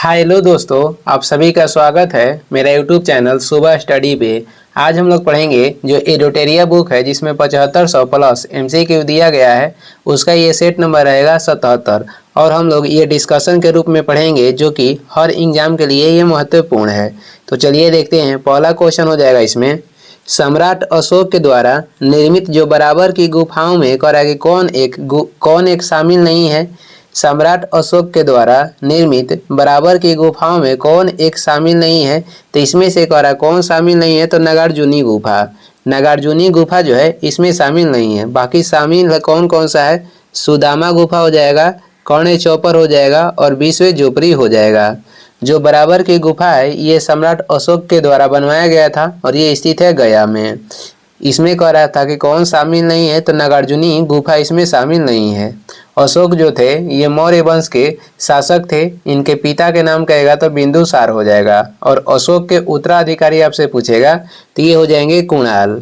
Hello दोस्तों, आप सभी का स्वागत है मेरा यूट्यूब चैनल सुबह स्टडी पे। आज हम लोग पढ़ेंगे जो एडोटेरिया बुक है जिसमें 7500 प्लस एमसीक्यू दिया गया है, उसका ये सेट नंबर रहेगा 77। और हम लोग ये डिस्कशन के रूप में पढ़ेंगे जो कि हर एग्जाम के लिए ये महत्वपूर्ण है। तो चलिए देखते हैं। पहला क्वेश्चन हो जाएगा इसमें, सम्राट अशोक के द्वारा निर्मित जो बराबर की गुफाओं में करा कि कौन एक शामिल नहीं है। सम्राट अशोक के द्वारा निर्मित बराबर की गुफाओं में कौन एक शामिल नहीं है। तो इसमें से कह रहा कौन शामिल नहीं है, तो नागार्जुनी गुफा। नागार्जुनी गुफा जो है इसमें शामिल नहीं है। बाकी शामिल है कौन कौन सा है, सुदामा गुफा हो जाएगा, कौणे चौपर हो जाएगा और विश्व झोपड़ी हो जाएगा। जो बराबर की गुफा है ये सम्राट अशोक के द्वारा बनवाया गया था और ये स्थित है गया में। इसमें कह रहा था कि कौन शामिल नहीं है, तो नागार्जुनी गुफा इसमें शामिल नहीं है। अशोक जो थे ये मौर्य वंश के शासक थे, इनके पिता के नाम कहेगा तो बिंदुसार हो जाएगा। और अशोक के उत्तराधिकारी आपसे पूछेगा तो ये हो जाएंगे कुणाल।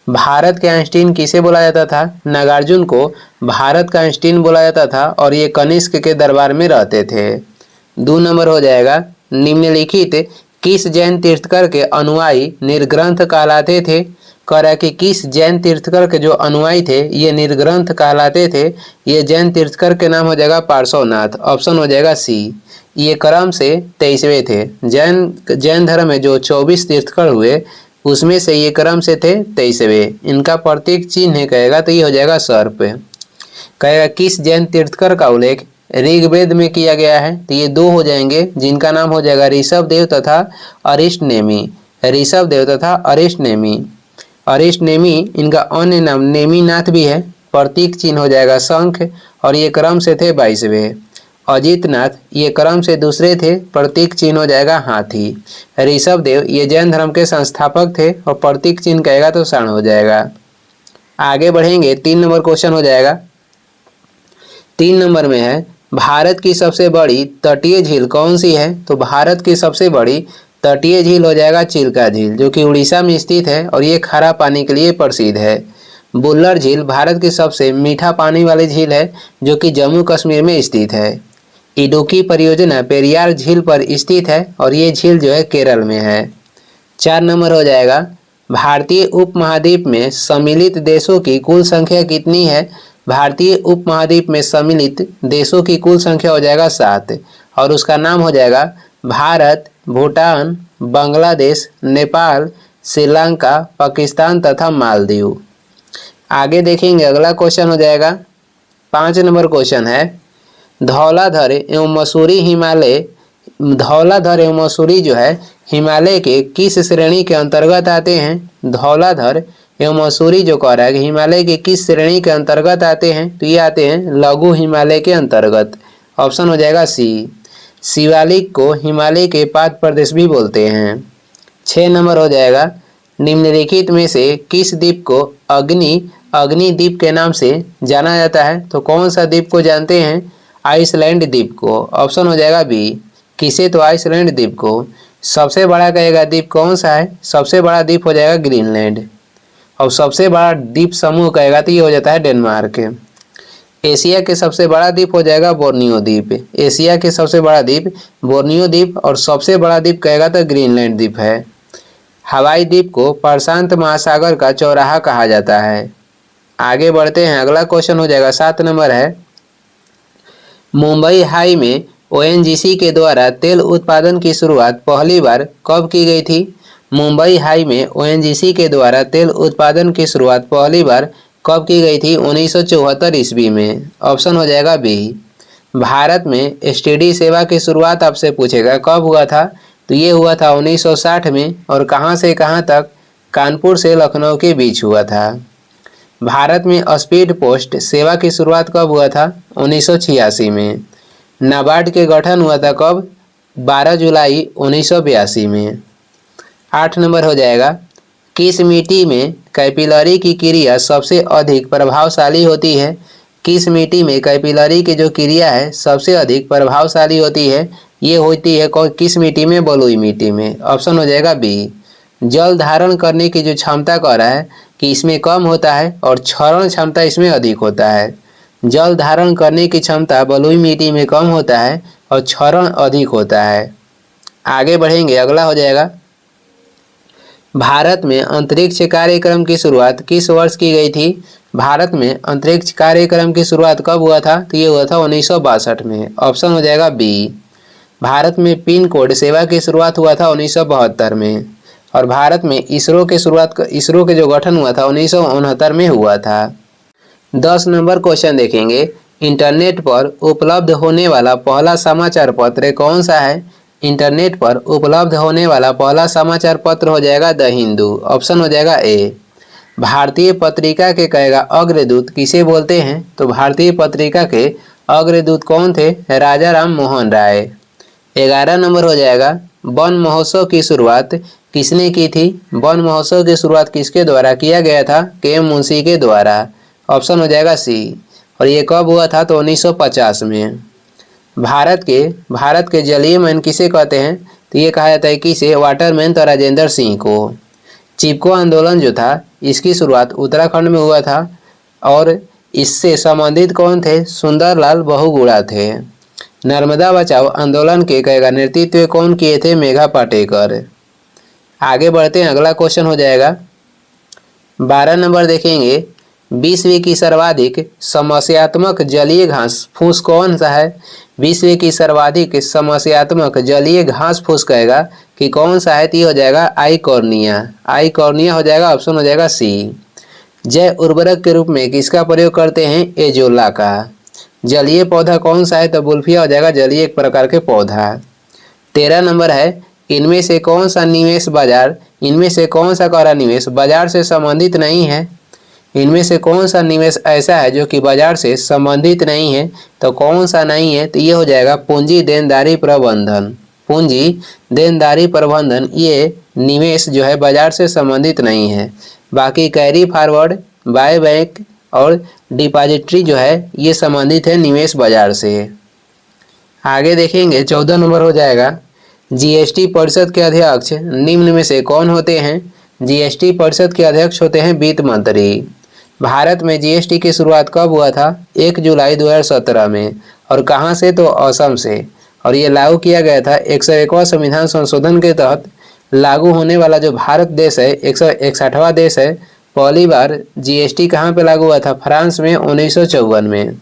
भारत के आइंस्टीन किसे बोला जाता था, नागार्जुन को भारत का आइंस्टीन बोला जाता था और ये कनिष्क के दरबार में रहते थे। 2 नंबर हो जाएगा, निम्नलिखित किस जैन तीर्थकर के अनुयायी निर्ग्रंथ कहलाते थे। कह रहा है कि किस जैन तीर्थकर के जो अनुयायी थे ये निर्ग्रंथ कहलाते थे। ये जैन तीर्थकर के नाम हो जाएगा पार्श्वनाथ। ऑप्शन हो जाएगा सी। ये क्रम से 23वें थे। जैन धर्म में जो 24 तीर्थकर हुए उसमें से ये क्रम से थे 23वें। इनका प्रतीक चिन्ह कहेगा तो ये हो जाएगा सर्प। कहेगा किस जैन तीर्थकर का उल्लेख ऋग्वेद में किया गया है, तो ये 2 हो जाएंगे जिनका नाम हो जाएगा ऋषभदेव तथा अरिष्टनेमी। ऋषभदेव तथा अरिष्टनेमी। अरिष्टनेमी इनका अन्य नाम नेमीनाथ भी है। प्रतीक चिन्ह हो जाएगा शंख और ये क्रम से थे 22वें। अजितनाथ ये क्रम से दूसरे थे, प्रतीक चिन्ह हो जाएगा हाथी। ऋषभदेव ये जैन धर्म के संस्थापक थे और प्रतीक चिन्ह कहेगा तो षण हो जाएगा। आगे बढ़ेंगे। 3 नंबर क्वेश्चन हो जाएगा। 3 नंबर में है, भारत की सबसे बड़ी तटीय झील कौन सी है। तो भारत की सबसे बड़ी तटीय झील हो जाएगा चिल्का झील, जो कि उड़ीसा में स्थित है और ये खारा पानी के लिए प्रसिद्ध है। बुल्लर झील भारत की सबसे मीठा पानी वाली झील है जो कि जम्मू कश्मीर में स्थित है। इडुक्की परियोजना पेरियार झील पर स्थित है और ये झील जो है केरल में है। 4 नंबर हो जाएगा, भारतीय उपमहाद्वीप में सम्मिलित देशों की कुल संख्या कितनी है। भारतीय उपमहाद्वीप में सम्मिलित देशों की कुल संख्या हो जाएगा 7 और उसका नाम हो जाएगा भारत, भूटान, बांग्लादेश, नेपाल, श्रीलंका, पाकिस्तान तथा मालदीव। आगे देखेंगे। अगला क्वेश्चन हो जाएगा 5 नंबर क्वेश्चन है, धौलाधर एवं मसूरी जो है हिमालय के किस श्रेणी के अंतर्गत आते हैं। धौलाधर एवं मसूरी जो कह रहा है कि हिमालय के किस श्रेणी के अंतर्गत आते हैं, तो ये आते हैं लघु हिमालय के अंतर्गत। ऑप्शन हो जाएगा सी। शिवालिक को हिमालय के पाद प्रदेश भी बोलते हैं। 6 नंबर हो जाएगा, निम्नलिखित में से किस द्वीप को अग्नि द्वीप के नाम से जाना जाता है। तो कौन सा द्वीप को जानते हैं, आइसलैंड द्वीप को। ऑप्शन हो जाएगा बी। किसे, तो आइसलैंड द्वीप को। सबसे बड़ा कहेगा द्वीप कौन सा है, सबसे बड़ा द्वीप हो जाएगा ग्रीनलैंड। और सबसे बड़ा द्वीप समूह कहेगा तो ये हो जाता है डेनमार्क। एशिया के सबसे बड़ा द्वीप हो जाएगा बोर्नियो द्वीप। एशिया के सबसे बड़ा द्वीप बोर्नियो द्वीप और सबसे बड़ा द्वीप कहेगा तो ग्रीनलैंड द्वीप है। हवाई द्वीप को प्रशांत महासागर का चौराहा कहा जाता है। आगे बढ़ते हैं। अगला क्वेश्चन हो जाएगा 7 नंबर है, मुंबई हाई में ओएनजीसी के द्वारा तेल उत्पादन की शुरुआत पहली बार कब की गई थी। मुंबई हाई में ओएनजीसी के द्वारा तेल उत्पादन की शुरुआत पहली बार कब की गई थी, 1974 ईस्वी में। ऑप्शन हो जाएगा बी। भारत में एसटीडी सेवा की शुरुआत आपसे पूछेगा कब हुआ था, तो ये हुआ था 1960 में। और कहाँ से कहाँ तक, कानपुर से लखनऊ के बीच हुआ था। भारत में स्पीड पोस्ट सेवा की शुरुआत कब हुआ था, 1986 में। नाबार्ड के गठन हुआ था कब, 12 जुलाई 1982 में। 8 नंबर हो जाएगा, किस मिट्टी में कैपिलरी की क्रिया सबसे अधिक प्रभावशाली होती है। किस मिट्टी में कैपिलरी की जो क्रिया है सबसे अधिक प्रभावशाली होती है, ये होती है किस मिट्टी में, बलुई मिट्टी में। ऑप्शन हो जाएगा बी। जल धारण करने की जो क्षमता कह रहा है कि इसमें कम होता है और क्षरण क्षमता इसमें अधिक होता है। जल धारण करने की क्षमता बलुई मिट्टी में कम होता है और क्षरण अधिक होता है। आगे बढ़ेंगे, अगला हो जाएगा, भारत में अंतरिक्ष कार्यक्रम की शुरुआत किस वर्ष की गई थी? भारत में अंतरिक्ष कार्यक्रम की शुरुआत कब हुआ था? तो ये हुआ था 1962 में। ऑप्शन हो जाएगा बी। भारत में पिन कोड सेवा की शुरुआत हुआ था 1972 में। और भारत में इसरो के जो गठन हुआ था 1969 में हुआ था। 10 नंबर क्वेश्चन देखेंगे, इंटरनेट पर उपलब्ध होने वाला पहला समाचार पत्र कौन सा है? इंटरनेट पर उपलब्ध होने वाला पहला समाचार पत्र हो जाएगा द हिंदू। ऑप्शन हो जाएगा ए। भारतीय पत्रिका के कहेगा अग्रदूत किसे बोलते हैं? तो भारतीय पत्रिका के अग्रदूत कौन थे? राजा राम मोहन राय। 11 नंबर हो जाएगा, वन महोत्सव की शुरुआत किसने की थी? वन महोत्सव की शुरुआत किसके द्वारा किया गया था? के मुंशी के द्वारा। ऑप्शन हो जाएगा सी। और ये कब हुआ था? तो 1950 में। भारत के जलीय मैन किसे कहते हैं? तो ये कहा जाता है किसे? वाटरमैन तो राजेंद्र सिंह को। चिपको आंदोलन जो था इसकी शुरुआत उत्तराखंड में हुआ था और इससे संबंधित कौन थे? सुंदरलाल बहुगुणा थे। नर्मदा बचाओ आंदोलन के कहेगा नेतृत्व कौन किए थे? मेघा पाटेकर। आगे बढ़ते हैं, अगला क्वेश्चन हो जाएगा 12 नंबर देखेंगे, विश्व की सर्वाधिक समस्यात्मक जलीय घास फूस कौन सा है? विश्व की सर्वाधिक समस्यात्मक जलीय घास फूस कहेगा कि कौन सा है? तो हो जाएगा आइकॉर्निया। आइकॉर्निया हो जाएगा। ऑप्शन हो जाएगा सी। जैव उर्वरक के रूप में किसका प्रयोग करते हैं? एजोला का। जलीय पौधा कौन सा है? तो बुल्फिया हो जाएगा जलीय एक प्रकार के पौधा। 13 नंबर है, इनमें से कौन सा निवेश करा निवेश बाजार से संबंधित नहीं है? इनमें से कौन सा निवेश ऐसा है जो कि बाजार से संबंधित नहीं है? तो कौन सा नहीं है? तो ये हो जाएगा पूंजी देनदारी प्रबंधन। पूंजी देनदारी प्रबंधन ये निवेश जो है बाजार से संबंधित नहीं है। बाकी कैरी फॉरवर्ड, बाय बैक और डिपॉजिटरी जो है ये संबंधित है निवेश बाजार से। आगे देखेंगे 14 नंबर हो जाएगा, जीएसटी परिषद के अध्यक्ष निम्न में से कौन होते हैं? जीएसटी परिषद के अध्यक्ष होते हैं वित्त मंत्री। भारत में जीएसटी की शुरुआत कब हुआ था? 1 जुलाई 2017 में। और कहाँ से? तो असम से। और ये लागू किया गया था 101वां संविधान संशोधन के तहत लागू होने वाला जो भारत देश है 161वां देश है। पहली बार जीएसटी कहाँ पे लागू हुआ था? फ्रांस में 1954 में।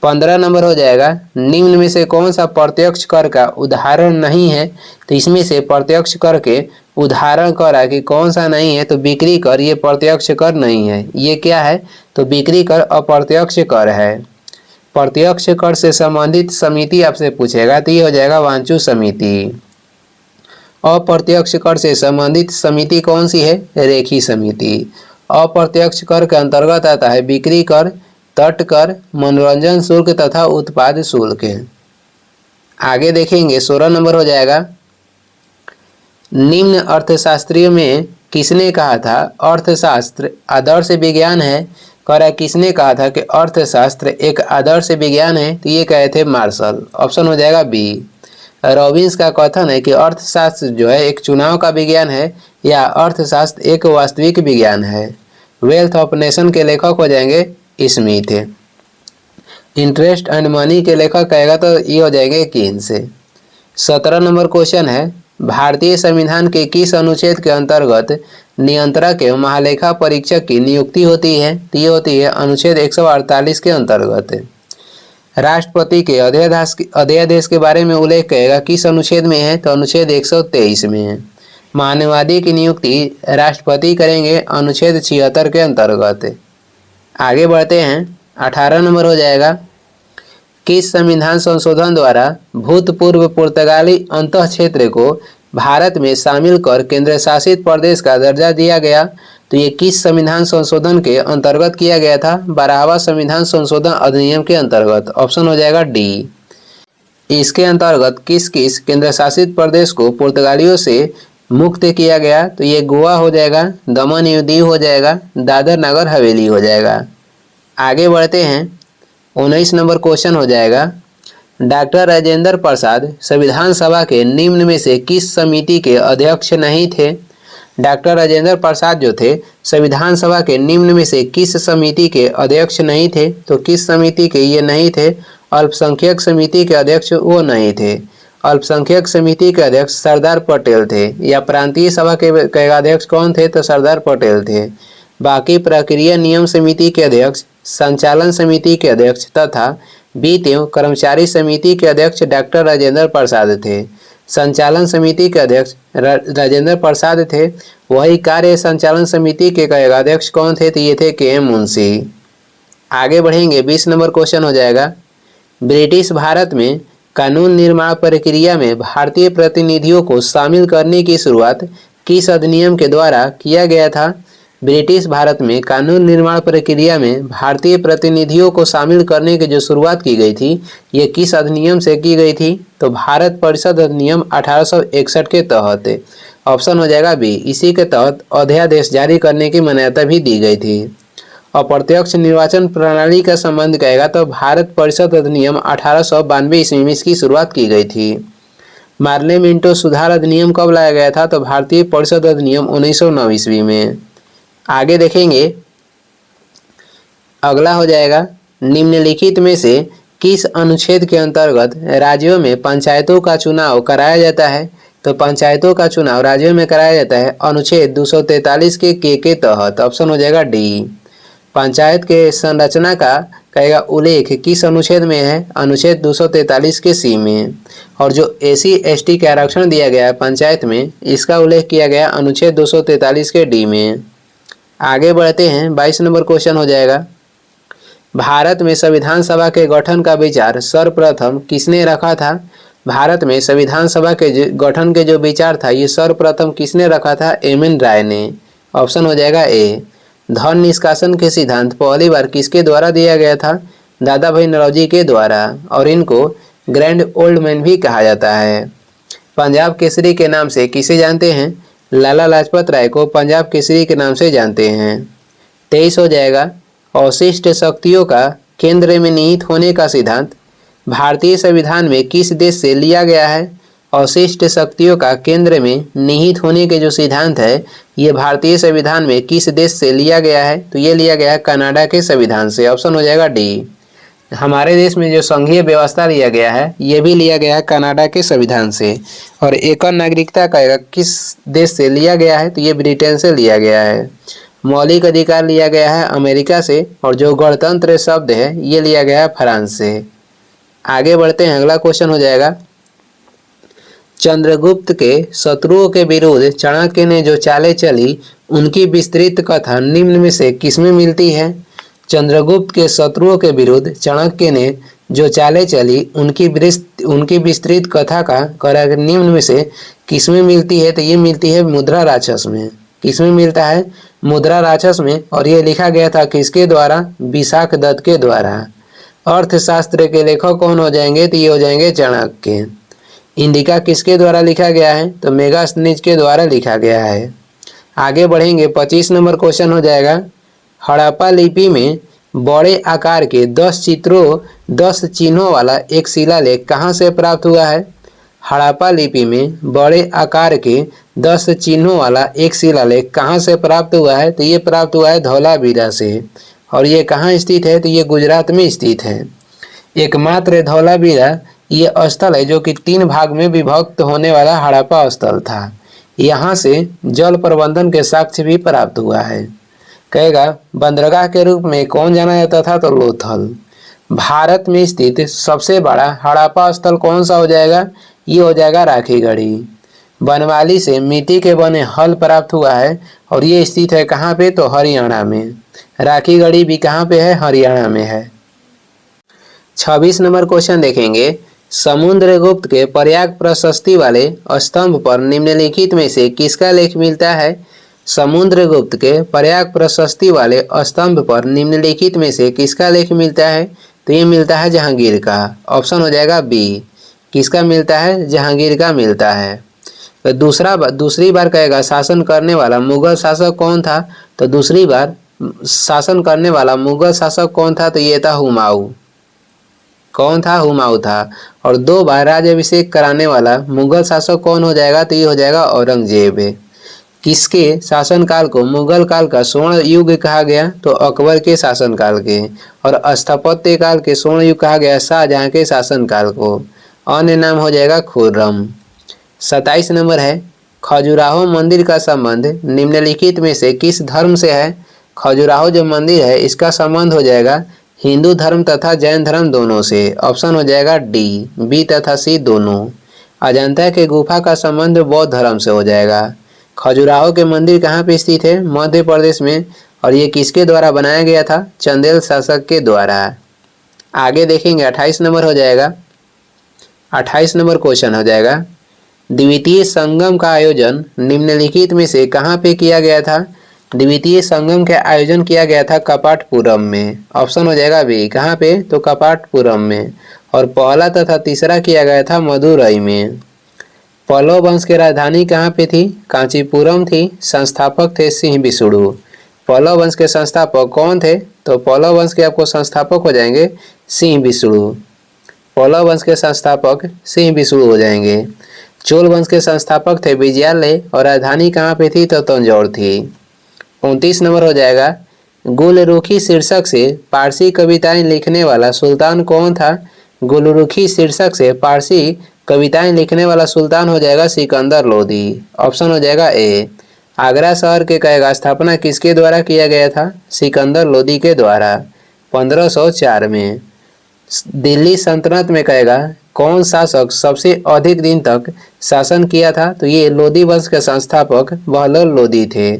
15 नंबर हो जाएगा, निम्न में से कौन सा प्रत्यक्ष कर का उदाहरण नहीं है? तो इसमें से प्रत्यक्ष कर के उदाहरण कर है कि कौन सा नहीं है? तो बिक्री कर ये प्रत्यक्ष कर नहीं है। ये क्या है? तो बिक्री कर अप्रत्यक्ष कर है। प्रत्यक्ष कर से संबंधित समिति आपसे पूछेगा तो ये हो जाएगा वांचू समिति। अप्रत्यक्ष कर से संबंधित समिति कौन सी है? रेखी समिति। अप्रत्यक्ष कर के अंतर्गत आता है बिक्री कर, तट कर, मनोरंजन शुल्क तथा उत्पाद शुल्क। आगे देखेंगे 16 नंबर हो जाएगा, निम्न अर्थशास्त्रियों में किसने कहा था अर्थशास्त्र आदर्श विज्ञान है? कह किसने कहा था कि अर्थशास्त्र एक आदर्श विज्ञान है? तो ये कहे थे मार्शल। ऑप्शन हो जाएगा बी। रॉबिन्स का कथन है कि अर्थशास्त्र जो है एक चुनाव का विज्ञान है या अर्थशास्त्र एक वास्तविक विज्ञान है। वेल्थ ऑफ नेशन के लेखक हो जाएंगे स्मिथ। इंटरेस्ट एंड मनी के लेखक कहेगा तो ये हो जाएंगे कीन्स। 17 नंबर क्वेश्चन है, भारतीय संविधान के किस अनुच्छेद के अंतर्गत नियंत्रक एवं महालेखा परीक्षक की नियुक्ति होती है? तो ये होती है अनुच्छेद 148 के अंतर्गत। राष्ट्रपति के अध्यादेश के बारे में उल्लेख करेगा किस अनुच्छेद में है? तो अनुच्छेद 123 में है। मानवादी की नियुक्ति राष्ट्रपति करेंगे अनुच्छेद 76 के अंतर्गत। आगे बढ़ते हैं 18 नंबर हो जाएगा, किस संविधान संशोधन द्वारा भूतपूर्व पुर्तगाली अंतः क्षेत्र को भारत में शामिल कर केंद्र शासित प्रदेश का दर्जा दिया गया? तो ये किस संविधान संशोधन के अंतर्गत किया गया था? 12वां संविधान संशोधन अधिनियम के अंतर्गत। ऑप्शन हो जाएगा डी। इसके अंतर्गत किस किस केंद्र शासित प्रदेश को पुर्तगालियों से मुक्त किया गया? तो ये गोवा हो जाएगा, दमन एवं दीव हो जाएगा, दादर नगर हवेली हो जाएगा। आगे बढ़ते हैं 19 नंबर क्वेश्चन हो जाएगा, डॉक्टर राजेंद्र प्रसाद संविधान सभा के निम्न में से किस समिति के अध्यक्ष नहीं थे? डॉक्टर राजेंद्र प्रसाद जो थे संविधान सभा के निम्न में से किस समिति के अध्यक्ष नहीं थे? तो किस समिति के ये नहीं थे? अल्पसंख्यक समिति के अध्यक्ष वो नहीं थे। अल्पसंख्यक समिति के अध्यक्ष सरदार पटेल थे। या प्रांतीय सभा के अध्यक्ष कौन थे? तो सरदार पटेल थे। बाकी प्रक्रिया नियम समिति के अध्यक्ष, संचालन समिति के अध्यक्ष तथा वित्त एवं कर्मचारी समिति के अध्यक्ष डॉक्टर राजेंद्र प्रसाद थे। संचालन समिति के अध्यक्ष राजेंद्र प्रसाद थे। वही कार्य संचालन समिति के अध्यक्ष कौन थे? तो ये थे के.एम. मुंशी। आगे बढ़ेंगे, 20 नंबर क्वेश्चन हो जाएगा। ब्रिटिश भारत में कानून निर्माण प्रक्रिया में भारतीय प्रतिनिधियों को शामिल करने की शुरुआत किस अधिनियम के द्वारा किया गया था? ब्रिटिश भारत में कानून निर्माण प्रक्रिया में भारतीय प्रतिनिधियों को शामिल करने की जो शुरुआत की गई थी, ये किस अधिनियम से की गई थी? तो भारत परिषद अधिनियम 1861 के तहत। ऑप्शन हो जाएगा बी। इसी के तहत अध्यादेश जारी करने की मान्यता भी दी गई थी। अप्रत्यक्ष निर्वाचन प्रणाली का संबंध कहेगा तो भारत परिषद अधिनियम 1892 ईस्वी में इसकी शुरुआत की गई थी। पार्लियामेंटो सुधार अधिनियम कब लाया गया था? तो भारतीय परिषद अधिनियम 1909 ईस्वी में। आगे देखेंगे, अगला हो जाएगा, निम्नलिखित में से किस अनुच्छेद के अंतर्गत राज्यों में पंचायतों का चुनाव कराया जाता है? तो पंचायतों का चुनाव राज्यों में कराया जाता है अनुच्छेद 243 के तहत। ऑप्शन हो जाएगा डी। पंचायत के संरचना का कहेगा उल्लेख किस अनुच्छेद में है? अनुच्छेद 243 के सी में। और जो SC/ST के आरक्षण दिया गया है पंचायत में, इसका उल्लेख किया गया अनुच्छेद 243 के डी में। आगे बढ़ते हैं, 22 नंबर क्वेश्चन हो जाएगा। भारत में संविधान सभा के गठन का विचार सर्वप्रथम किसने रखा था? भारत में संविधान सभा के गठन के जो विचार था, ये सर्वप्रथम किसने रखा था? M.N. राय ने। ऑप्शन हो जाएगा ए। धन निष्कासन के सिद्धांत पहली बार किसके द्वारा दिया गया था? दादा भाई नौरोजी के द्वारा। और इनको ग्रैंड ओल्ड मैन भी कहा जाता है। पंजाब केसरी के नाम से किसे जानते हैं? लाला लाजपत राय को पंजाब केसरी के नाम से जानते हैं। 23 हो जाएगा, अवशिष्ट शक्तियों का केंद्र में निहित होने का सिद्धांत भारतीय संविधान में किस देश से लिया गया है? अवशिष्ट शक्तियों का केंद्र में निहित होने के जो सिद्धांत है, ये भारतीय संविधान में किस देश से लिया गया है? तो ये लिया गया है कनाडा के संविधान से। ऑप्शन हो जाएगा डी। हमारे देश में जो संघीय व्यवस्था लिया गया है, ये भी लिया गया है कनाडा के संविधान से। और एकल नागरिकता का किस देश से लिया गया है? तो ये ब्रिटेन से लिया गया है। मौलिक अधिकार लिया गया है अमेरिका से। और जो गणतंत्र शब्द है, ये लिया गया है फ्रांस से। आगे बढ़ते हैं, अगला क्वेश्चन हो जाएगा, चंद्रगुप्त के शत्रुओं के विरुद्ध चाणक्य ने जो चालें चली, उनकी विस्तृत कथा निम्न में से किसमें मिलती है? चंद्रगुप्त के शत्रुओं के विरुद्ध चाणक्य ने जो चालें चली, उनकी विस्तृत कथा का निम्न में से किसमें मिलती है? तो ये मिलती है मुद्रा राक्षस में। किसमें मिलता है? मुद्रा राक्षस में। और ये लिखा गया था किसके द्वारा? विशाख दत्त के द्वारा। अर्थशास्त्र के लेखक कौन हो जाएंगे? तो ये हो जाएंगे चाणक्य। इंडिका किसके द्वारा लिखा गया है? तो मेगास्थनीज के द्वारा लिखा गया है। आगे बढ़ेंगे, 25 नंबर क्वेश्चन हो जाएगा, हड़प्पा लिपि में बड़े आकार के 10 चिन्हों वाला एक शिलालेख कहाँ से प्राप्त हुआ है? हड़प्पा लिपि में बड़े आकार के 10 चिन्हों वाला एक शिलालेख कहाँ से प्राप्त हुआ है? तो ये प्राप्त हुआ है धौलावीरा से। और ये कहाँ स्थित है? तो ये गुजरात में स्थित है। एकमात्र धौलावीरा ये स्थल है जो कि 3 भाग में विभक्त होने वाला हड़प्पा स्थल था। यहाँ से जल प्रबंधन के साक्ष्य भी प्राप्त हुआ है। कहेगा बंदरगाह के रूप में कौन जाना जाता था? तो लोथल। भारत में स्थित सबसे बड़ा हड़प्पा स्थल कौन सा हो जाएगा? ये हो जाएगा राखीगढ़ी। बनवाली से मिट्टी के बने हल प्राप्त हुआ है। और ये स्थित है कहाँ पे? तो हरियाणा में। राखीगढ़ी भी कहाँ पे है? हरियाणा में है। 26 नंबर क्वेश्चन देखेंगे, समुद्रगुप्त के प्रयाग प्रशस्ति वाले स्तंभ पर निम्नलिखित में से किसका लेख मिलता है? समुद्रगुप्त के प्रयाग प्रशस्ति वाले स्तंभ पर निम्नलिखित में से किसका लेख मिलता है? तो ये मिलता है जहांगीर का। ऑप्शन हो जाएगा बी। किसका मिलता है? जहांगीर का मिलता है। तो दूसरी बार कहेगा शासन करने वाला मुगल शासक कौन था? तो दूसरी बार शासन करने वाला मुगल शासक कौन था? तो ये था हुमायूं। कौन था? हुमायूं था। और 2 बार राज्याभिषेक कराने वाला मुगल शासक कौन हो जाएगा? तो ये हो जाएगा औरंगजेब। किसके शासनकाल को मुगल काल का स्वर्ण युग कहा गया? तो अकबर के शासनकाल के। और स्थापत्य काल के स्वर्ण युग कहा गया शाहजहां के शासनकाल को। अन्य नाम हो जाएगा खुर्रम। 27 नंबर है, खजुराहो मंदिर का संबंध निम्नलिखित में से किस धर्म से है? खजुराहो जो मंदिर है इसका संबंध हो जाएगा हिंदू धर्म तथा जैन धर्म दोनों से। ऑप्शन हो जाएगा डी, बी तथा सी दोनों। अजंता के गुफा का संबंध बौद्ध धर्म से हो जाएगा। खजुराहो के मंदिर कहाँ पे स्थित है? मध्य प्रदेश में। और ये किसके द्वारा बनाया गया था? चंदेल शासक के द्वारा। आगे देखेंगे 28 नंबर हो जाएगा। 28 नंबर क्वेश्चन हो जाएगा, द्वितीय संगम का आयोजन निम्नलिखित में से कहाँ पे किया गया था? द्वितीय संगम का आयोजन किया गया था कपाटपुरम में। ऑप्शन हो जाएगा बी, कहाँ पे? तो कपाटपुरम में। और पहला तथा तीसरा किया गया था मदुरई में। पल्लव वंश की राजधानी कहाँ पे थी? कांचीपुरम थी। संस्थापक थे सिंह विष्णु। पल्लव वंश के संस्थापक कौन थे? तो पल्लव वंश के आपको संस्थापक हो जाएंगे सिंह विष्णु। पल्लव वंश के संस्थापक सिंह विष्णु हो जाएंगे। चोल वंश के संस्थापक थे विजयालय और राजधानी कहाँ पे थी? तो तंजौर थी। 29 नंबर हो जाएगा, गुलरुखी शीर्षक से पारसी कविताएं लिखने वाला सुल्तान कौन था? गुलरुखी शीर्षक से पारसी कविताएं लिखने वाला सुल्तान हो जाएगा सिकंदर लोदी। ऑप्शन हो जाएगा ए। आगरा शहर के कहेगा स्थापना किसके द्वारा किया गया था? सिकंदर लोदी के द्वारा 1504 में। दिल्ली सल्तनत में कहेगा कौन शासक सबसे अधिक दिन तक शासन किया था? तो ये लोदी वंश के संस्थापक बहलोल लोदी थे।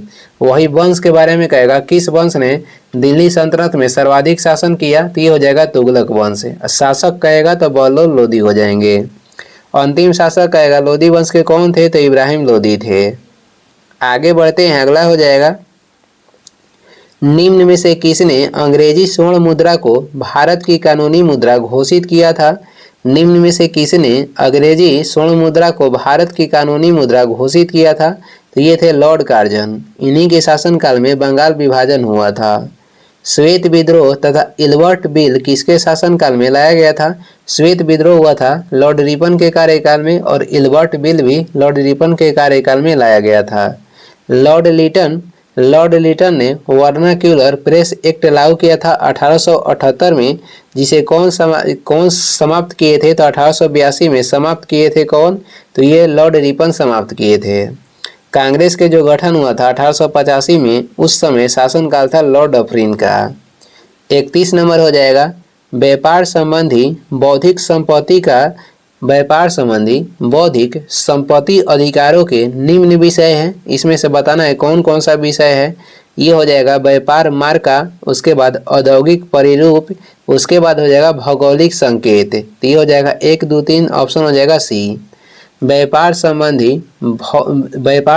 वही वंश के बारे में कहेगा किस वंश ने दिल्ली सल्तनत में सर्वाधिक शासन किया? तो ये हो जाएगा तुगलक वंश। शासक कहेगा तो बहलोल लोदी हो जाएंगे। अंतिम शासक कहेगा लोदी वंश के कौन थे? तो इब्राहिम लोदी थे। आगे बढ़ते हैं, अगला हो जाएगा, निम्न में से किसने अंग्रेजी स्वर्ण मुद्रा को भारत की कानूनी मुद्रा घोषित किया था? निम्न में से किसने अंग्रेजी स्वर्ण मुद्रा को भारत की कानूनी मुद्रा घोषित किया था? तो ये थे लॉर्ड कार्जन। इन्हीं के शासनकाल में बंगाल विभाजन हुआ था। श्वेत विद्रोह तथा इल्बर्ट बिल किसके शासनकाल में लाया गया था? श्वेत विद्रोह हुआ था लॉर्ड रिपन के कार्यकाल में और इल्बर्ट बिल भी लॉर्ड रिपन के कार्यकाल में लाया गया था। लॉर्ड लिटन ने वर्नाक्यूलर प्रेस एक्ट लागू किया था 1878 में, जिसे कौन समाप्त किए थे? तो 1882 में समाप्त किए थे कौन? तो ये लॉर्ड रिपन समाप्त किए थे। कांग्रेस के जो गठन हुआ था 1885 में, उस समय शासनकाल था लॉर्ड डफरिन का। 31 नंबर हो जाएगा, व्यापार संबंधी बौद्धिक संपत्ति अधिकारों के निम्न विषय हैं। इसमें से बताना है कौन कौन सा विषय है। ये हो जाएगा व्यापार मार्का, उसके बाद औद्योगिक परिरूप, उसके बाद हो जाएगा भौगोलिक संकेत। तो ये हो जाएगा 1, 2, 3। ऑप्शन हो जाएगा सी। व्यापार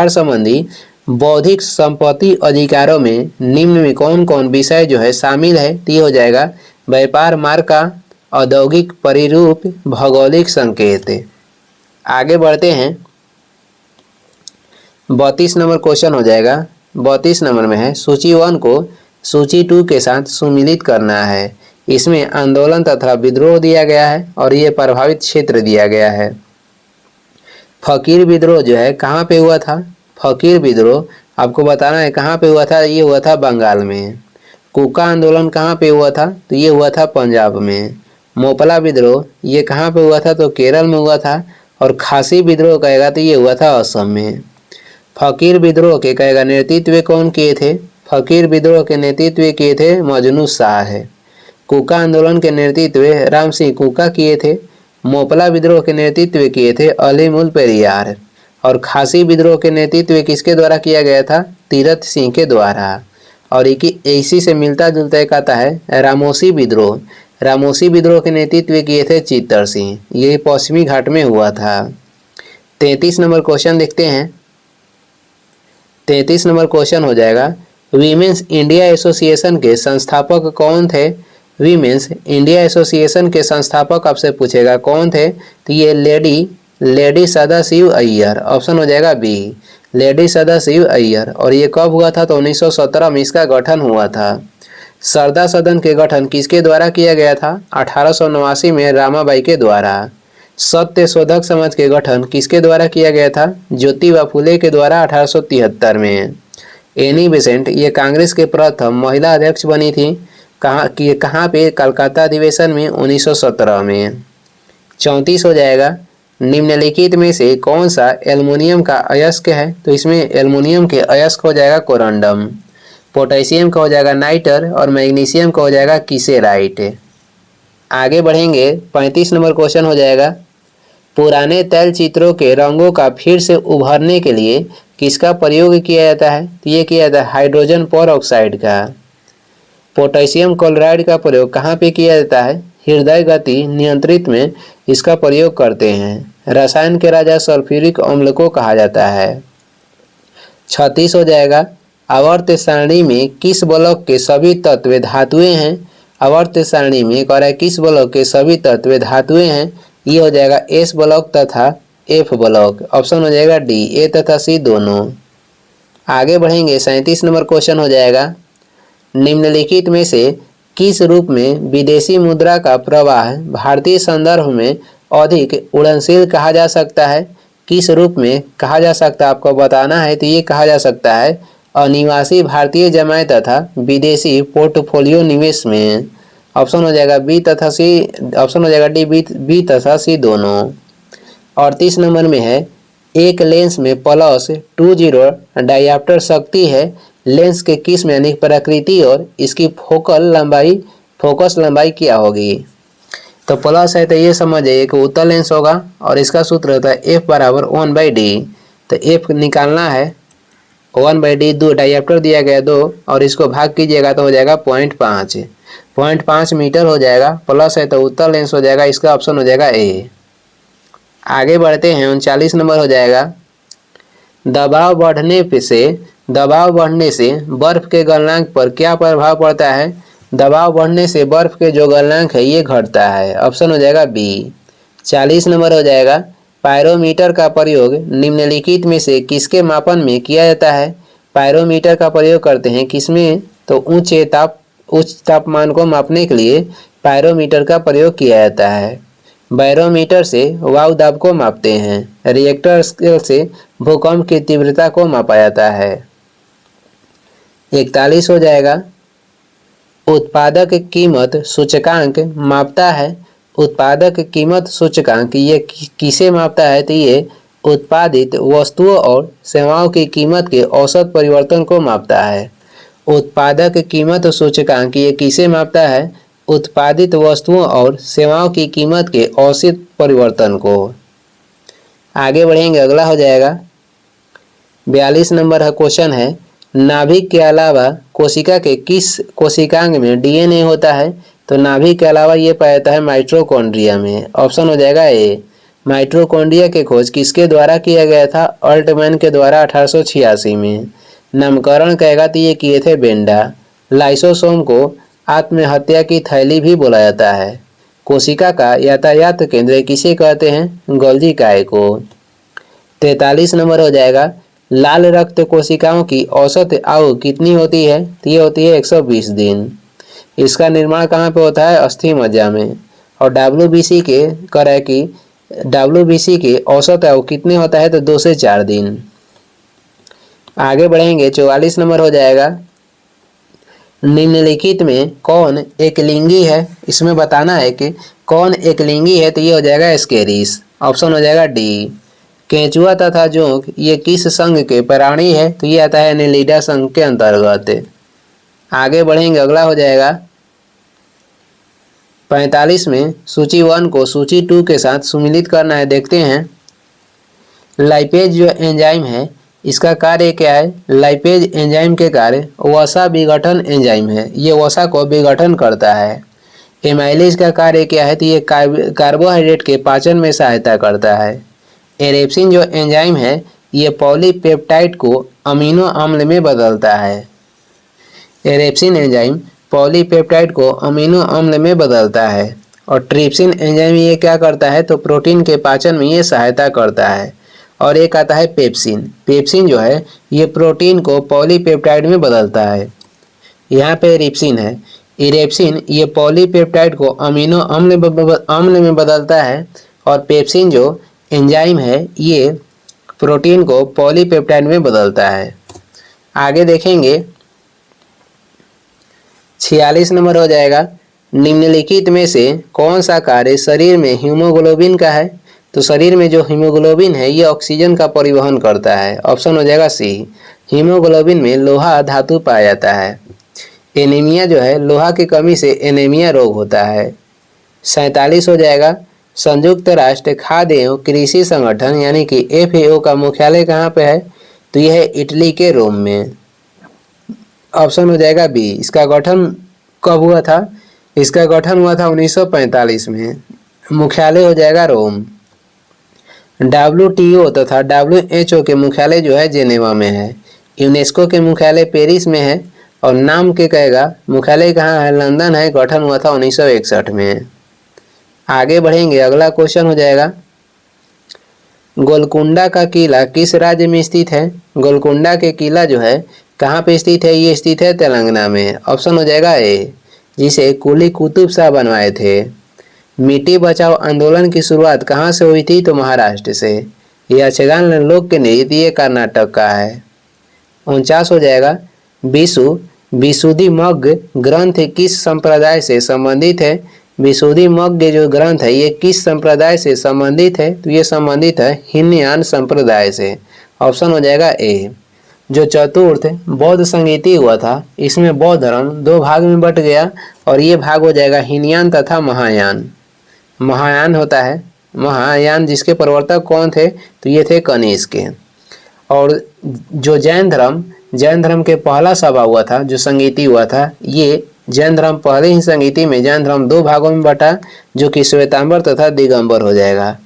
संबंधी बौद्धिक संपत्ति अधिकारों में निम्न में कौन कौन विषय जो है शामिल है? तो ये हो जाएगा व्यापार मार्का, औद्योगिक परिरूप, भौगोलिक संकेत। आगे बढ़ते हैं, 32 नंबर क्वेश्चन हो जाएगा। 32 नंबर में है सूची 1 को सूची 2 के साथ सुमिलित करना है। इसमें आंदोलन तथा विद्रोह दिया गया है और ये प्रभावित क्षेत्र दिया गया है। फकीर विद्रोह जो है कहाँ पे हुआ था? फकीर विद्रोह आपको बताना है कहाँ पे हुआ था। ये हुआ था बंगाल में। कुका आंदोलन कहाँ पे हुआ था? तो ये हुआ था पंजाब में। मोपला विद्रोह ये कहाँ पे हुआ था? तो केरल में हुआ था। और खासी विद्रोह कहेगा तो ये हुआ था असम में। फकीर विद्रोह के कहेगा नेतृत्व कौन किए थे? फकीर विद्रोह के नेतृत्व किए थे मजनू शाह है। कुका आंदोलन के नेतृत्व राम सिंह कुका किए थे। मोपला विद्रोह के नेतृत्व किए थे अलीमुल पेरियार। और खासी विद्रोह के नेतृत्व किसके द्वारा किया गया था? तीरथ सिंह के द्वारा। और इसी से मिलता जुलता एक आता है रामोसी विद्रोह। रामोसी विद्रोह के नेतृत्व किए थे चित्तर सिंह। ये पश्चिमी घाट में हुआ था। 33 नंबर क्वेश्चन देखते हैं। 33 नंबर क्वेश्चन हो जाएगा, वीमेंस इंडिया एसोसिएशन के संस्थापक कौन थे? वीमेंस इंडिया एसोसिएशन के संस्थापक आपसे पूछेगा कौन थे? तो ये लेडी सदाशिव अय्यर। ऑप्शन हो जाएगा बी, लेडी सदाशिव अय्यर। और ये कब हुआ था? तो 1917 में इसका गठन हुआ था। सरदा सदन के गठन किसके द्वारा किया गया था? 1889 में रामाबाई के द्वारा। सत्य शोधक समाज के गठन किसके द्वारा किया गया था? ज्योतिबा फुले के द्वारा 1873 में। एनी बेसेंट ये कांग्रेस के प्रथम महिला अध्यक्ष बनी थी। कहाँ पे? कलकत्ता अधिवेशन में 1917 में। 34 हो जाएगा। निम्नलिखित में से कौन सा एल्युमिनियम का अयस्क है? तो इसमें एल्युमिनियम के अयस्क हो जाएगा कोरंडम। पोटेशियम का हो जाएगा नाइटर और मैग्नीशियम का हो जाएगा किसेराइट। आगे बढ़ेंगे, 35 नंबर क्वेश्चन हो जाएगा। पुराने तैल चित्रों के रंगों का फिर से उभरने के लिए किसका प्रयोग किया जाता है? तो ये किया जाता है हाइड्रोजन परऑक्साइड का। पोटेशियम क्लोराइड का प्रयोग कहाँ पे किया जाता है? हृदय गति नियंत्रित में इसका प्रयोग करते हैं। रसायन के राजा सल्फ्यूरिक अम्ल को कहा जाता है। 36 हो जाएगा। आवर्त सारणी में किस ब्लॉक के सभी तत्व धातुएं हैं? आवर्त सारणी में कह रहा है किस ब्लॉक के सभी तत्व धातुएं हैं? ये हो जाएगा एस ब्लॉक तथा एफ ब्लॉक। ऑप्शन हो जाएगा डी, ए तथा सी दोनों। आगे बढ़ेंगे, 37 नंबर क्वेश्चन हो जाएगा। निम्नलिखित में से किस रूप में विदेशी मुद्रा का प्रवाह भारतीय संदर्भ में अधिक उड़नशील कहा जा सकता है? किस रूप में कहा जा सकता है आपको बताना है। तो ये कहा जा सकता है अनिवासी भारतीय जमाए तथा विदेशी पोर्टफोलियो निवेश में। ऑप्शन हो जाएगा बी तथा सी। ऑप्शन हो जाएगा डी, बी तथा सी दोनों। 38 नंबर में है एक लेंस में +20 डायऑप्टर शक्ति है। लेंस के किस में यानी प्रकृति और इसकी फोकस लंबाई क्या होगी? तो प्लस है तो ये समझ जाइए कि उत्तल लेंस होगा और इसका सूत्र होता है F बराबर 1/d। तो F निकालना है 1/d, 2 डायऑप्टर दिया गया 2 और इसको भाग कीजिएगा तो हो जाएगा 0.5 मीटर हो जाएगा। प्लस है तो उत्तल लेंस हो जाएगा, इसका ऑप्शन हो जाएगा ए। आगे बढ़ते हैं, 39 नंबर हो जाएगा। दबाव बढ़ने से बर्फ के गलनांक पर क्या प्रभाव पड़ता है? दबाव बढ़ने से बर्फ के जो गलनांक है ये घटता है। ऑप्शन हो जाएगा बी। 40 नंबर हो जाएगा। पायरोमीटर का प्रयोग निम्नलिखित में से किसके मापन में किया जाता है? पायरोमीटर का प्रयोग करते हैं किसमें? तो उच्च तापमान को मापने के लिए पायरोमीटर का प्रयोग किया जाता है। बैरोमीटर से वायु दाब को मापते हैं। रिएक्टर स्केल से भूकंप की तीव्रता को मापा जाता है। 41 हो जाएगा। उत्पादक कीमत सूचकांक मापता है। उत्पादक कीमत सूचकांक ये किसे मापता है? तो ये उत्पादित वस्तुओं और सेवाओं की कीमत के औसत परिवर्तन को मापता है। उत्पादक कीमत सूचकांक ये किसे मापता है? उत्पादित वस्तुओं और सेवाओं की कीमत के औसत परिवर्तन को। आगे बढ़ेंगे, अगला हो जाएगा 42 नंबर है क्वेश्चन है। नाभिक के अलावा कोशिका के किस कोशिकांग में डीएनए होता है? तो नाभिक के अलावा ये पाया जाता है माइटोकॉन्ड्रिया में। ऑप्शन हो जाएगा ए। माइटोकॉन्ड्रिया के खोज किसके द्वारा किया गया था? अल्टमैन के द्वारा 1886 में। नामकरण कहेगा तो ये किए थे बेंडा। लाइसोसोम को आत्महत्या की थैली भी बोला जाता है। कोशिका का यातायात केंद्र किसे कहते हैं? गोल्गी काय को। 43 नंबर हो जाएगा। लाल रक्त कोशिकाओं की औसत आयु कितनी होती है? तो ये होती है 120 दिन। इसका निर्माण कहाँ पे होता है? अस्थि मज्जा में। और WBC के करे कि WBC के औसत आयु कितने होता है? तो 2 से 4 दिन। आगे बढ़ेंगे, 44 नंबर हो जाएगा। निम्नलिखित में कौन एकलिंगी है? इसमें बताना है कि कौन एकलिंगी है। तो ये हो जाएगा एस्केरिस। ऑप्शन हो जाएगा डी। केंचुआ तथा जोंक ये किस संघ के प्राणी है? तो ये आता है एनेलिडा संघ के अंतर्गत। आगे बढ़ेंगे, अगला हो जाएगा 45 में सूची 1 को सूची 2 के साथ सुमिलित करना है। देखते हैं, लाइपेज जो एंजाइम है इसका कार्य क्या है? लाइपेज एंजाइम के कार्य वसा विघटन एंजाइम है। ये वसा को विघटन करता है। एमाइलेज का कार्य क्या है? तो ये कार्बोहाइड्रेट के पाचन में सहायता करता है। एरेप्सिन जो एंजाइम है ये पॉलीपेप्टाइड को अमीनो अम्ल में बदलता है। एरेप्सिन एंजाइम पॉलीपेप्टाइड को अमीनो अम्ल में बदलता है। और ट्रिप्सिन एंजाइम ये क्या करता है? तो प्रोटीन के पाचन में ये सहायता करता है। और एक आता है पेप्सिन। पेप्सिन जो है ये प्रोटीन को पॉलीपेप्टाइड में बदलता है। यहाँ पे रिप्सिन है। इरेप्सिन ये पॉलीपेप्टाइड को अमीनो अम्ल में बदलता है और पेप्सिन जो एंजाइम है ये प्रोटीन को पॉलीपेप्टाइड में बदलता है। आगे देखेंगे 46 नंबर हो जाएगा, निम्नलिखित में से कौन सा कार्य शरीर में हीमोग्लोबिन का है? तो शरीर में जो हीमोग्लोबिन है ये ऑक्सीजन का परिवहन करता है। ऑप्शन हो जाएगा सी। हीमोग्लोबिन में लोहा धातु पाया जाता है। एनीमिया जो है लोहा की कमी से एनीमिया रोग होता है। 47 हो जाएगा, संयुक्त राष्ट्र खाद्य एवं कृषि संगठन यानी कि FAO का मुख्यालय कहाँ पे है? तो यह है इटली के रोम में। ऑप्शन हो जाएगा बी। इसका गठन कब हुआ था? इसका गठन हुआ था 1945 में। मुख्यालय हो जाएगा रोम। WTO तथा WHO के मुख्यालय जो है जेनेवा में है। यूनेस्को के मुख्यालय पेरिस में है और नाम के कहेगा मुख्यालय कहाँ है? लंदन है। गठन हुआ था 1961 में। आगे बढ़ेंगे, अगला क्वेश्चन हो जाएगा, गोलकुंडा का किला किस राज्य में स्थित है? गोलकुंडा के किला जो है कहाँ पे स्थित है? ये स्थित है तेलंगाना में। ऑप्शन हो जाएगा ए, जिसे कुली कुतुब शाह बनवाए थे। मिट्टी बचाओ आंदोलन की शुरुआत कहाँ से हुई थी? तो महाराष्ट्र से। यक्षगान लोक के नृत्य ये कर्नाटक का है। 49 हो जाएगा, विशुद्धिमग्ग ग्रंथ किस संप्रदाय से संबंधित है? विशुद्धिमग्ग जो ग्रंथ है ये किस संप्रदाय से संबंधित है? तो ये संबंधित है हीनयान संप्रदाय से। ऑप्शन हो जाएगा ए। जो चतुर्थ बौद्ध संगीति हुआ था इसमें बौद्ध धर्म दो भाग में बट गया और ये भाग हो जाएगा हीनयान तथा महायान। महायान होता है, महायान जिसके प्रवर्तक कौन थे? तो ये थे कनिष्क। और जो जैन धर्म के पहला सभा हुआ था, जो संगीति हुआ था, ये जैन धर्म पहले ही संगीति में जैन धर्म दो भागों में बटा, जो कि श्वेतांबर तथा दिगंबर हो जाएगा।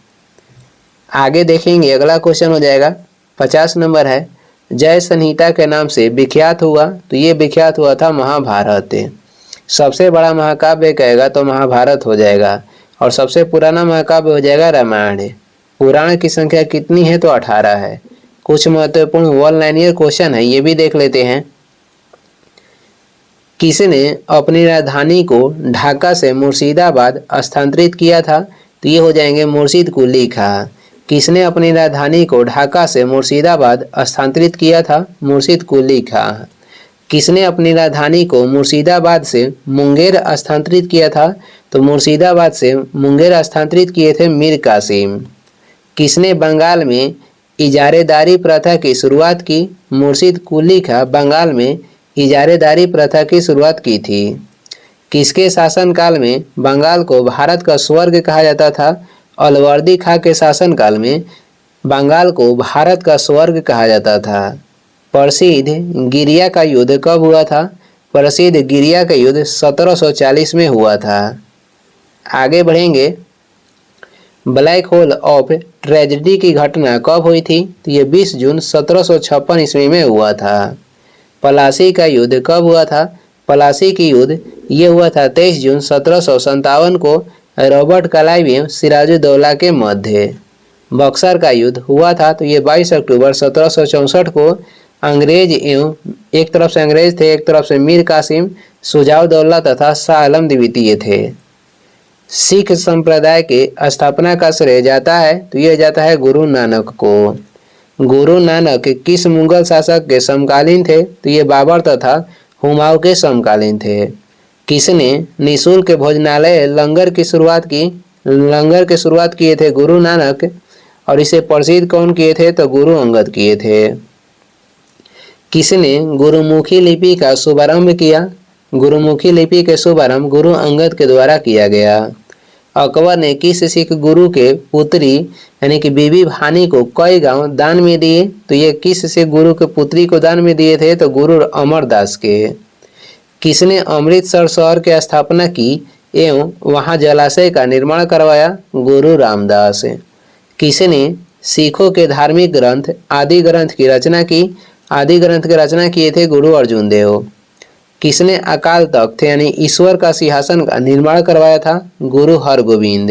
आगे देखेंगे, अगला क्वेश्चन हो जाएगा 50 नंबर है, जय संहिता के नाम से विख्यात हुआ? तो ये विख्यात हुआ था महाभारत। सबसे बड़ा महाकाव्य कहेगा तो महाभारत हो जाएगा और सबसे पुराना महाकाव्य हो जाएगा रामायण। पुराण की संख्या कितनी है? तो 18 है। कुछ महत्वपूर्ण वन लाइनियर क्वेश्चन है, ये भी देख लेते हैं। किसने अपनी राजधानी को ढाका से मुर्शिदाबाद स्थानांतरित किया था? तो ये हो जाएंगे मुर्शिद कुली खां। किसने अपनी राजधानी को ढाका से मुर्शिदाबाद स्थानांतरित किया था? मुर्शिद कुली खां। किसने अपनी राजधानी को मुर्शिदाबाद से मुंगेर स्थानांतरित किया था? तो मुर्शिदाबाद से मुंगेर स्थानांतरित किए थे मीर कासिम। किसने बंगाल में इजारेदारी प्रथा की शुरुआत की? मुर्शिद कुली खां बंगाल में इजारेदारी प्रथा की शुरुआत की थी। किसके शासनकाल में बंगाल को भारत का स्वर्ग कहा जाता था? अलवर्दी खां के शासनकाल में बंगाल को भारत का स्वर्ग कहा जाता था। प्रसिद्ध गिरिया का युद्ध कब हुआ था? प्रसिद्ध गिरिया का युद्ध 1740 में हुआ था। आगे बढ़ेंगे, ब्लैक होल ऑफ ट्रेजेडी की घटना कब हुई थी? तो ये 20 जून 1756 ईस्वी में हुआ था। पलासी का युद्ध कब हुआ था? पलासी की युद्ध ये हुआ था 23 जून 1757 को रॉबर्ट क्लाइव एवं सिराजुद्दौला के मध्य। बक्सर का युद्ध हुआ था तो ये 22 अक्टूबर 1764 को अंग्रेज एवं एक तरफ से अंग्रेज थे, एक तरफ से मीर कासिम, शुजाउद्दौला तथा शाह आलम द्वितीय थे। सिख संप्रदाय के स्थापना का श्रेय जाता है तो यह जाता है गुरु नानक को। गुरु नानक किस मुगल शासक के समकालीन थे? तो ये बाबर तथा हुमायूं के समकालीन थे। किसने निःशुल्क भोजनालय लंगर की शुरुआत की? लंगर की शुरुआत किए थे गुरु नानक और इसे प्रसिद्ध कौन किए थे? तो गुरु अंगद किए थे। किसने गुरुमुखी लिपि का शुभारंभ किया? गुरुमुखी लिपि के शुभारंभ गुरु अंगद के द्वारा किया गया। अकबर ने किस सिख गुरु के पुत्री यानी कि बीबी भानी को कई गांव दान में दिए? तो ये किस सिख गुरु के पुत्री को दान में दिए थे? तो गुरु अमरदास के। किसने अमृतसर शहर की स्थापना की एवं वहां जलाशय का निर्माण करवाया? गुरु रामदास। किसने सिखों के धार्मिक ग्रंथ आदि ग्रंथ की रचना की? आदि ग्रंथ की रचना किए थे गुरु अर्जुन देव। किसने अकाल तख्त यानी ईश्वर का सिंहासन का निर्माण करवाया था? गुरु हरगोविंद।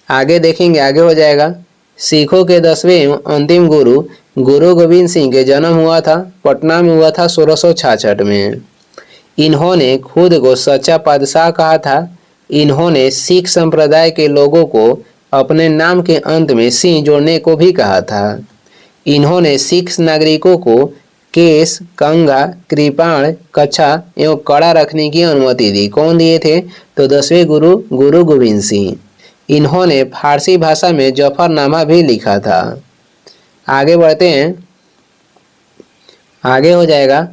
आगे देखेंगे, आगे हो जाएगा, सिखों के 10वें एवं अंतिम गुरु गुरु गोविंद सिंह के जन्म हुआ था पटना में, हुआ था 1666 में। इन्होंने खुद को सच्चा बादशाह कहा था। इन्होंने सिख संप्रदाय के लोगों को अपने नाम के अंत में सिंह जोड़ने को भी कहा था। इन्होंने सिख नागरिकों को केस, कंघा, कृपाण, कच्छा एवं कड़ा रखने की अनुमति दी। कौन दिए थे? तो 10वें गुरु गुरु गोविंद सिंह। इन्होंने फारसी भाषा में जफरनामा भी लिखा था। आगे बढ़ते हैं, आगे हो जाएगा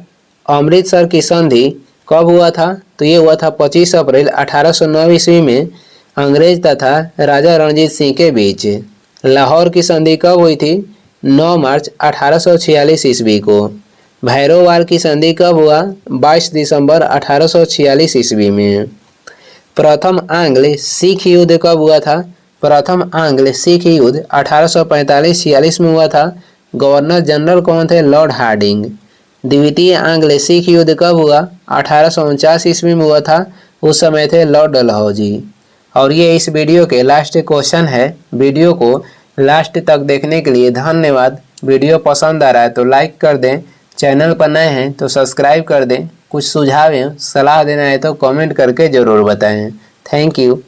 अमृतसर की संधि कब हुआ था? तो ये हुआ था 25 अप्रैल 1809 ईस्वी में अंग्रेज तथा राजा रणजीत सिंह के बीच। लाहौर की संधि कब हुई थी? 9 मार्च 1846 ईस्वी को। भैरोवाल की संधि कब हुआ? 22 दिसंबर 1846 ईस्वी में। प्रथम आंग्ल सिख युद्ध कब हुआ था? प्रथम आंग्ल सिख युद्ध 1845-46 में हुआ था। गवर्नर जनरल कौन थे? Lord Hardinge. द्वितीय आंग्ल सिख युद्ध कब हुआ? 1849 ईस्वी में हुआ था। उस समय थे लॉर्ड डलहौजी। और ये इस वीडियो के लास्ट क्वेश्चन है। वीडियो को लास्ट तक देखने के लिए धन्यवाद। वीडियो पसंद आ रहा है तो लाइक कर दें, चैनल पर नए हैं तो सब्सक्राइब कर दें। कुछ सुझाव या सलाह देना है तो कमेंट करके ज़रूर बताएं। Thank you.